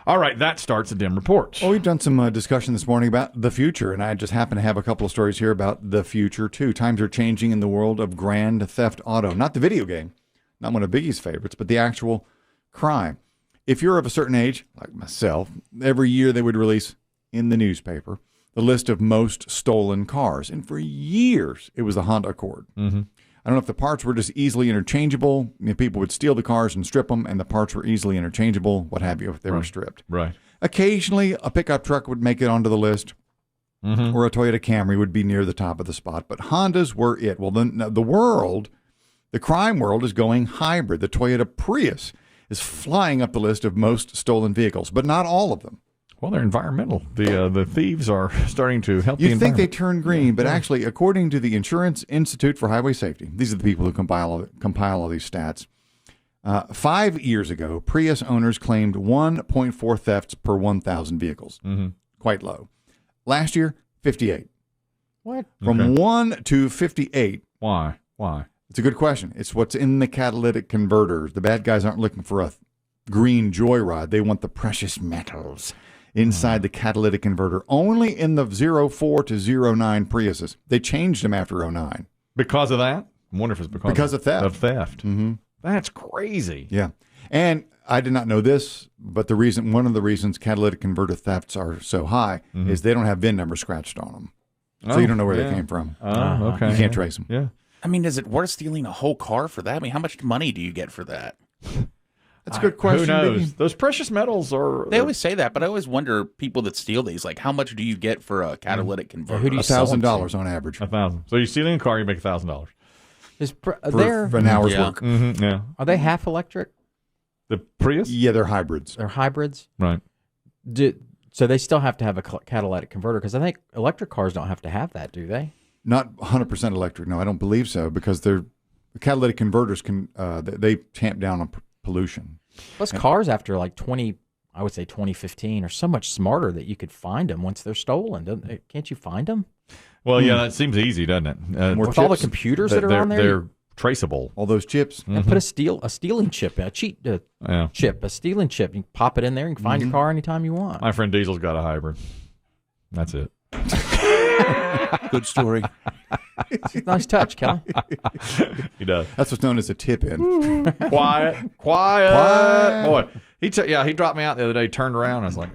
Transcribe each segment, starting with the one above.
All right, that starts the Demm Reports. Well, we've done some discussion this morning about the future, and I just happen to have a couple of stories here about the future, too. Times are changing in the world of Grand Theft Auto. Not the video game, not one of Biggie's favorites, but the actual crime. If you're of a certain age, like myself, every year they would release in the newspaper the list of most stolen cars. And for years, it was the Honda Accord. Mm-hmm. I don't know if the parts were just easily interchangeable. People would steal the cars and strip them, and the parts were easily interchangeable, what have you, if they were stripped. Right. Occasionally, a pickup truck would make it onto the list, Mm-hmm. or a Toyota Camry would be near the top of the spot. But Hondas were it. Well, the crime world is going hybrid. The Toyota Prius is flying up the list of most stolen vehicles, but not all of them. Well, they're environmental. The thieves are starting to help the You'd think they environment. turn green, but actually, according to the Insurance Institute for Highway Safety, these are the people who compile all these stats. 5 years ago, Prius owners claimed 1.4 thefts per 1,000 vehicles. Mm-hmm. Quite low. Last year, 58. What? From 1 to 58. Why? It's a good question. It's what's in the catalytic converters. The bad guys aren't looking for a green joyride. They want the precious metals inside the catalytic converter. Only in the 04 to 09 Priuses. They changed them after 09. Because of that? I wonder if it's because of theft. Of theft. Mm-hmm. That's crazy. Yeah. And I did not know this, but one of the reasons catalytic converter thefts are so high is they don't have VIN numbers scratched on them. So you don't know where they came from. Oh, okay. You can't trace them. Yeah. I mean, is it worth stealing a whole car for that? I mean, how much money do you get for that? That's a good question. Who knows? Biggie. Those precious metals are... They always say that, but I always wonder, people that steal these, like, how much do you get for a catalytic converter? Who do you sell them to? $1,000 on average. $1,000. So you're stealing a car, you make $1,000. For an hour's work. Mm-hmm. Yeah. Are they half electric? The Prius? Yeah, they're hybrids. They're hybrids? Right. So they still have to have a catalytic converter, because I think electric cars don't have to have that, do they? Not 100% electric. No, I don't believe so, because the catalytic converters can they tamp down on pollution. Plus, cars after like 2015 are so much smarter that you could find them once they're stolen. Can't you find them? Well, yeah, that seems easy, doesn't it? With all the computers that are on there? They're traceable. All those chips. And put a stealing chip, a stealing chip. You can pop it in there and find your car anytime you want. My friend Diesel's got a hybrid. That's it. Good story. Nice touch, Kelly. He does. That's what's known as a tip-in. Quiet. Boy, he dropped me out the other day, turned around, I was like,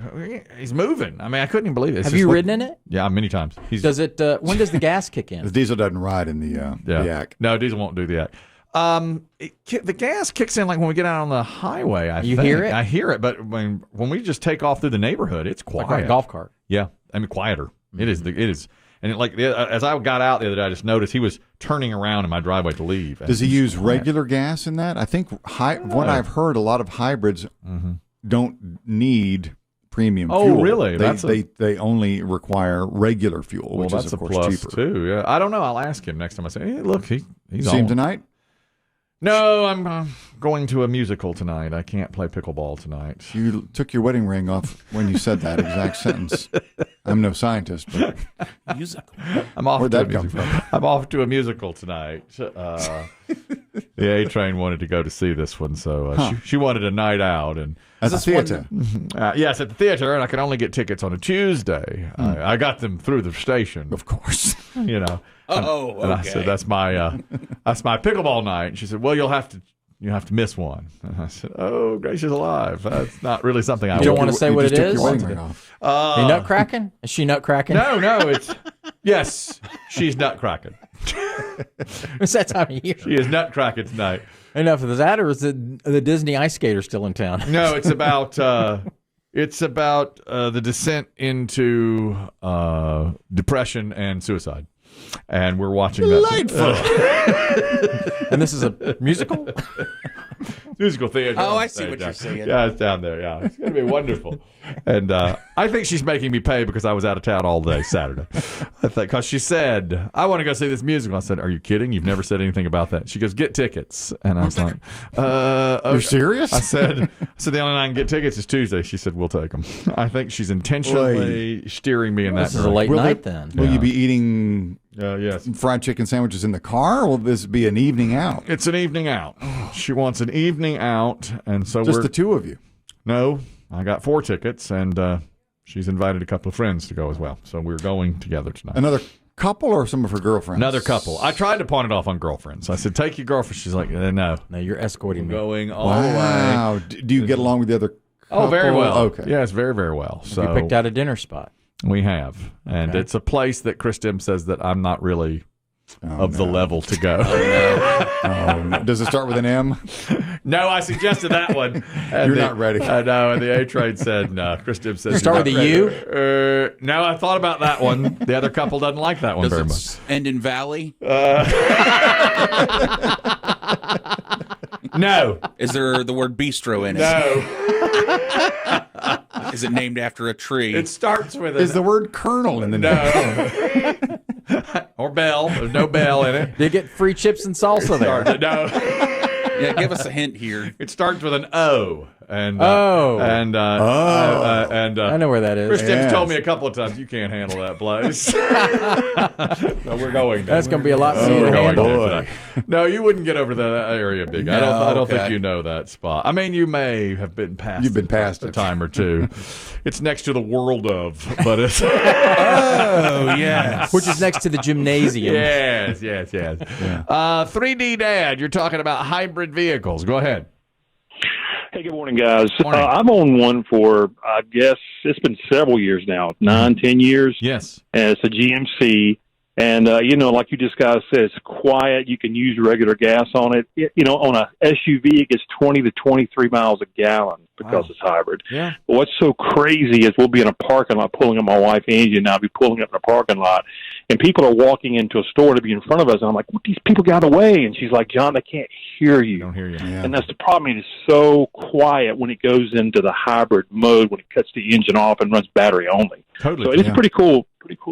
he's moving. I mean, I couldn't even believe it. Have you ridden in it? Yeah, many times. Does it? When does the gas kick in? The diesel doesn't ride in the yak. No, Diesel won't do the yak. The gas kicks in like when we get out on the highway. I hear it? I hear it, but when we just take off through the neighborhood, it's quiet. Like a golf cart. Yeah, I mean quieter. It is. It is. And as I got out the other day, I just noticed he was turning around in my driveway to leave. Does he use regular gas in that? I think what I've heard, a lot of hybrids don't need premium fuel. Oh, really? They only require regular fuel, which is, of course, plus cheaper. too. Yeah, I don't know. I'll ask him next time. I say, hey, look, he's See him on. tonight? No, I'm going to a musical tonight. I can't play pickleball tonight. You took your wedding ring off when you said that exact sentence. I'm no scientist, but Musical. where'd that come from? I'm off to a musical tonight. The A Train wanted to go to see this one, so she wanted a night out. And At the theater. yes, at the theater, and I could only get tickets on a Tuesday. I got them through the station, Of course. you know. Oh, And I okay. said, that's my pickleball night. And she said, well, you'll have to miss one. And I said, oh, gracious alive. That's not really something I You don't would want to say what it just took is? your wedding ring off. Are you nutcracking? Is she nutcracking? No, it's yes, she's nutcracking. It's that time of year. She is nutcracking tonight. Enough of that, or is the Disney ice skater still in town? No, it's about the descent into depression and suicide, and we're watching that. And this is a musical? Musical theater. Oh, on I see stage, what you're saying. Yeah, it's down there. Yeah, it's going to be wonderful. And I think she's making me pay because I was out of town all day Saturday. I think because she said, I want to go see this musical. I said, are you kidding? You've never said anything about that. She goes, get tickets. And I was like, okay. You're serious? I said, the only night I can get tickets is Tuesday. She said, we'll take them. I think she's intentionally steering me in that This is a late Will night they- then. Will you be eating yes. fried chicken sandwiches in the car, or will this be an evening out? It's an evening out. She wants an evening out. And so Just we're the two of you. No, I got 4 tickets, and she's invited a couple of friends to go as well. So we're going together tonight. Another couple or some of her girlfriends? Another couple. I tried to pawn it off on girlfriends. I said, take your girlfriend. She's like, no. No, you're escorting me. Going all the way. Wow. Do you get along with the other couple? Oh, very well. Okay. Yes, very, very well. So You picked out a dinner spot. we have. And Okay. it's a place that Chris Demm says that I'm not really of the level to go. Oh, no. Does it start with an M? No, I suggested that one. And You're not ready. I know. And the A-Train said, no. Chris Demm said, Start with "You're a not ready." No, I thought about that one. The other couple doesn't like that one Does very it much. end in Valley? No. Is there the word bistro in it? No. Is it named after a tree? It starts with Is the word colonel in the name? No. Or bell. There's no bell in it. Did you get free chips and salsa there? No. Yeah, give us a hint here. It starts with an O. And Oh. and I know where that is. Chris Demm's Yes. told me a couple of times, you can't handle that place. So we're going there. That's going to be a lot for you We're to going handle. there tonight. No, you wouldn't get over that area, Big. I don't okay. think you know that spot. I mean, you may have been past. You've been past a it. time or two. It's next to the World of, but it's Oh, yes. Which is next to the gymnasium. yes. 3D Dad, you're talking about hybrid vehicles. Go ahead. Hey, good morning, guys. Morning. I'm on one for, I guess, it's been several years now, 9-10 years. Yes. And it's a GMC. And, like you just guys said, it's quiet. You can use regular gas on it. On a SUV, it gets 20 to 23 miles a gallon because it's hybrid. Yeah. But what's so crazy is we'll be in a parking lot pulling up my wife, Angie, and I'll be pulling up in a parking lot. And people are walking into a store to be in front of us. And I'm like, what, these people got away? And she's like, John, they can't hear you. Don't hear you. Yeah. And that's the problem. It is so quiet when it goes into the hybrid mode, when it cuts the engine off and runs battery only. Totally. So it's Yeah. pretty cool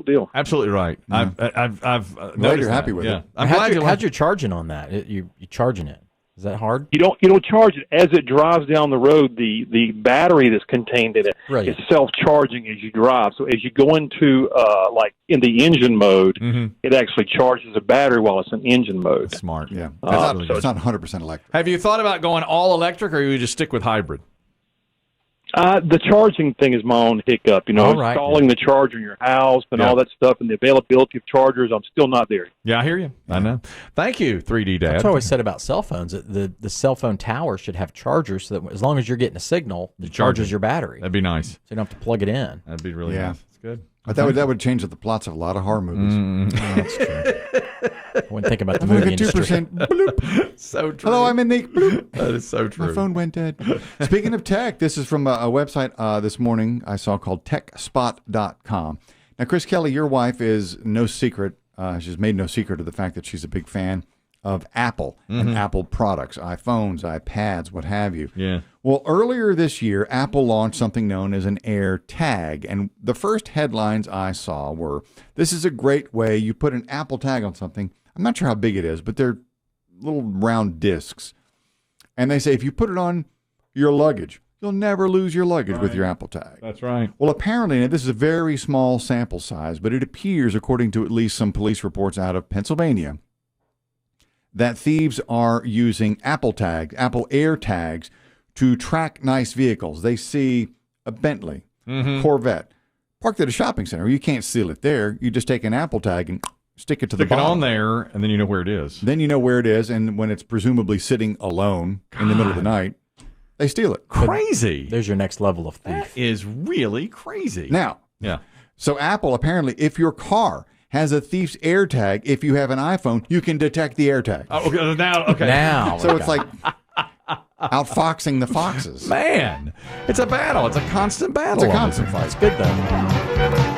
deal. Absolutely right. Yeah. I've Glad noticed you're happy that. with Yeah. it. I'm glad you How'd you charging on that? You charging it? Is that hard? You don't charge it as it drives down the road. The battery that's contained in it Right. is self-charging as you drive. So as you go into in the engine mode, it actually charges the battery while it's in engine mode. Smart. Yeah. so It's not 100% electric. Have you thought about going all electric, or you just stick with hybrid? The charging thing is my own hiccup. All right. Installing the charger in your house and Yeah. all that stuff, and the availability of chargers. I'm still not there. Yeah, I hear you. I know. Thank you, 3D Dad. That's what I always said about cell phones. The cell phone tower should have chargers so that as long as you're getting a signal, it charges your battery. That'd be nice. So you don't have to plug it in. That'd be really Yeah. nice. It's good. But that would change the plots of a lot of horror movies. That's true. I wouldn't think about the I'm going movie to get industry. 2%. Bloop. So true. Hello, I'm in the. Bloop. That is so true. My phone went dead. Speaking of tech, this is from a website this morning I saw called techspot.com. Now, Chris Kelly, your wife is no secret. She's made no secret of the fact that she's a big fan of Apple and Apple products, iPhones, iPads, what have you. Yeah. Well, earlier this year, Apple launched something known as an Air Tag. And the first headlines I saw were, this is a great way you put an Apple tag on something. I'm not sure how big it is, but they're little round discs. And they say if you put it on your luggage, you'll never lose your luggage with your Apple tag. That's right. Well, apparently, and this is a very small sample size, but it appears, according to at least some police reports out of Pennsylvania, that thieves are using Apple Air tags, to track nice vehicles. They see a Bentley, Corvette, parked at a shopping center. You can't steal it there. You just take an Apple tag and stick it to the Stick it bottom. on there, and then you know where it is. Then you know where it is, and when it's presumably sitting alone in the middle of the night, they steal it. Crazy. There's your next level of thief. That is really crazy. Now, Yeah. so Apple, apparently, if your car has a thief's air tag, if you have an iPhone, you can detect the air tag. Oh, okay. Okay. Now. So it's like outfoxing the foxes. Man, it's a battle. It's a constant battle. It's a constant fight. It's good, though.